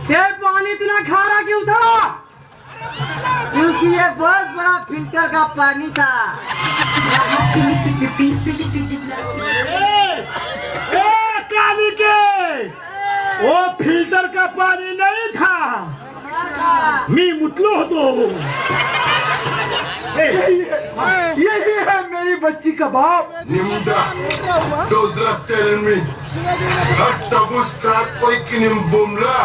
ये पानी इतना खारा क्यों था? क्योंकि ये बहुत बड़ा फिल्टर का पानी था। काली के वो फिल्टर का पाणी नहीं था, मी मुतलो होतो। यही है मेरी बच्ची का बाप। Nimda, those rats telling me that tabus crack poikinim bumla,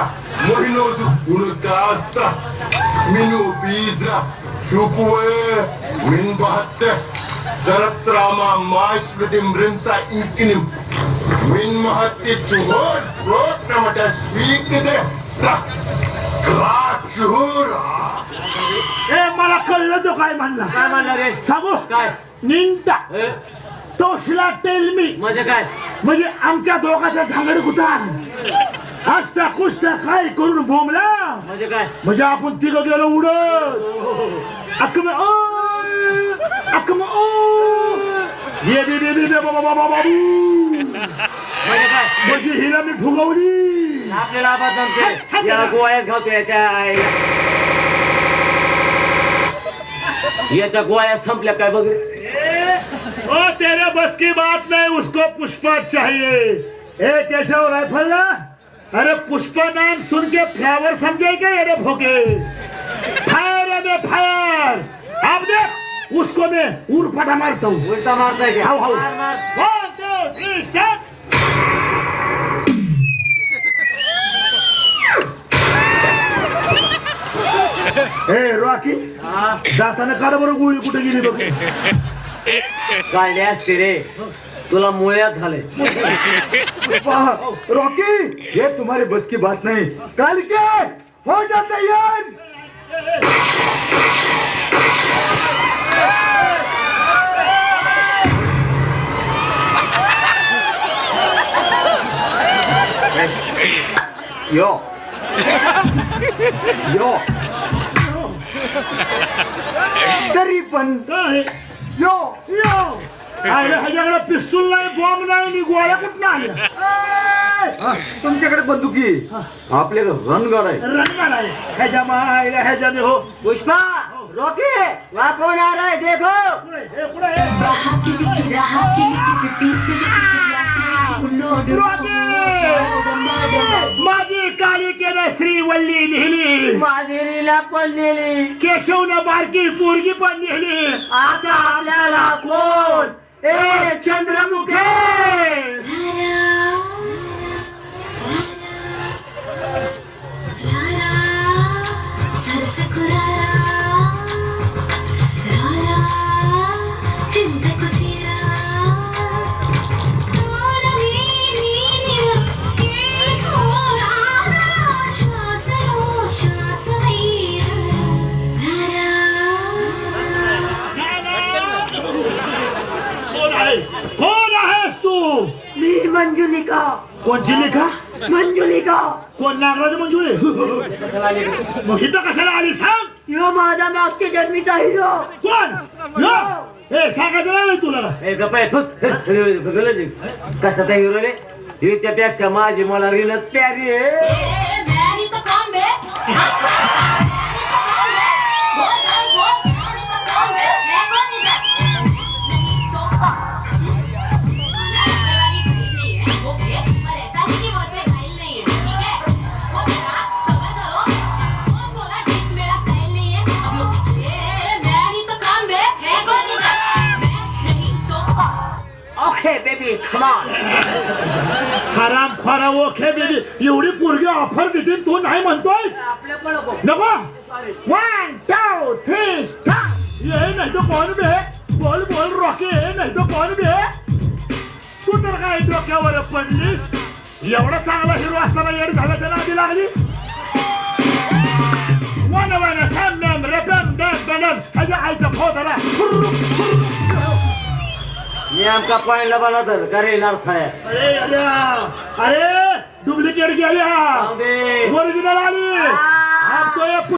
mohinozu unukasta, minu bizra, shukwe, min bahatte, zaratrama mais vidim rinsa inkinim, min mahatti chuhos, rot namata shvikide, crack chuhura. मला कळलं तो काय म्हणला. काय म्हणला रे? सांगू काय? निंदा तोशला टेल मी म्हणजे काय? म्हणजे आमच्या दोघांचा झांगड कुठा हसता कुस्ता काय करून बोंबला. म्हणजे काय? म्हणजे आपण तिघं गेलो उडत अकम अकम ये बी बी बी बाबा बाबा बाबू. म्हणजे काय? म्हणजे हिला मी फुगवली. आपल्याला बदनाम केलं. याला गोळ्यात घालतो याच्या याच्या गोळ्या संपल्या काय बघ. ओ तेरे बस की बात नहीं, उसको पुष्पा चाहिए. ए केशव राइफल ना, अरे पुष्पा नाम सुन के फ्लावर समझे क्या? अरे भोगे फायर अरे फायर. अब देख उसको मैं उर्फटा मारता हूँ. उलटा मारताय क्या? हाउ हाउ मार मार. 1 2 3 स्टार्ट. ए रॉकी हा? जाताना काढ बरं गोळी कुठे गेली बघ. काढले असते रे, तुला मुळ्यात झाले. रॉकी ये तुम्हारी बस की बात नहीं. कल के हो जाते यार. यो यो तरी पण काय यो यो अरे ह्याच्याकडे पिस्तूल नाही, बॉम्ब नाही, नि गोळ्या कुठं आल्या. तुमच्याकडे बंदुकी, आपल्याकडे रणगाड आहे. रणगाड आहे ह्याच्या मायला ह्याच्याने. हो पुष्पा रॉकी वहाँ कौन आ रहा है देखो. पुढे हे पुढे हे. माझी काळी केलं श्रीवल्ली नेहली, माधुरीला पण नेली, केशवनं बारकी पोरगी पण नेहली. आता आपल्याला कोण? ए चंद्रमुखे. कोण आहेस तू? मी मंजुलिका. कोणची लिखा? मंजुलिका. कोण नागराज मंजुळे? मग इथं कशाला आली सांग. यो माझा मागच्या जन्मीचा हिरो. कोण? यो? हे सांगायचं नाही तुला. ए गप्पा फुस. कसा त्या हिरोले हिच्या पेक्षा माझी मला रिलत प्यारी आहे. Baby come on. हराम खोरा ओखे बेबी, एवढी पोरगी ऑफर देते तू नाही म्हणतोय. आपल्या पण नको. 1 2 3 स्टार्ट. ये नहीं तो कौन बे? बोल बोल रॉकी, ये नहीं तो कौन बे? तू तर काय डोक्यावर पडलीस. एवढा चांगला हिरो असताना येड झाला त्याला आधी लागली. वन वन सॅम रेपन डॅन डॅन अरे आयचं खोदरा. मी आमका पॉइंटला बनवतो का रे नारसाळ्या. अरे अरे डुप्लिकेट गेल्या, जाऊ दे. ओरिजिनल आली. अब तो ये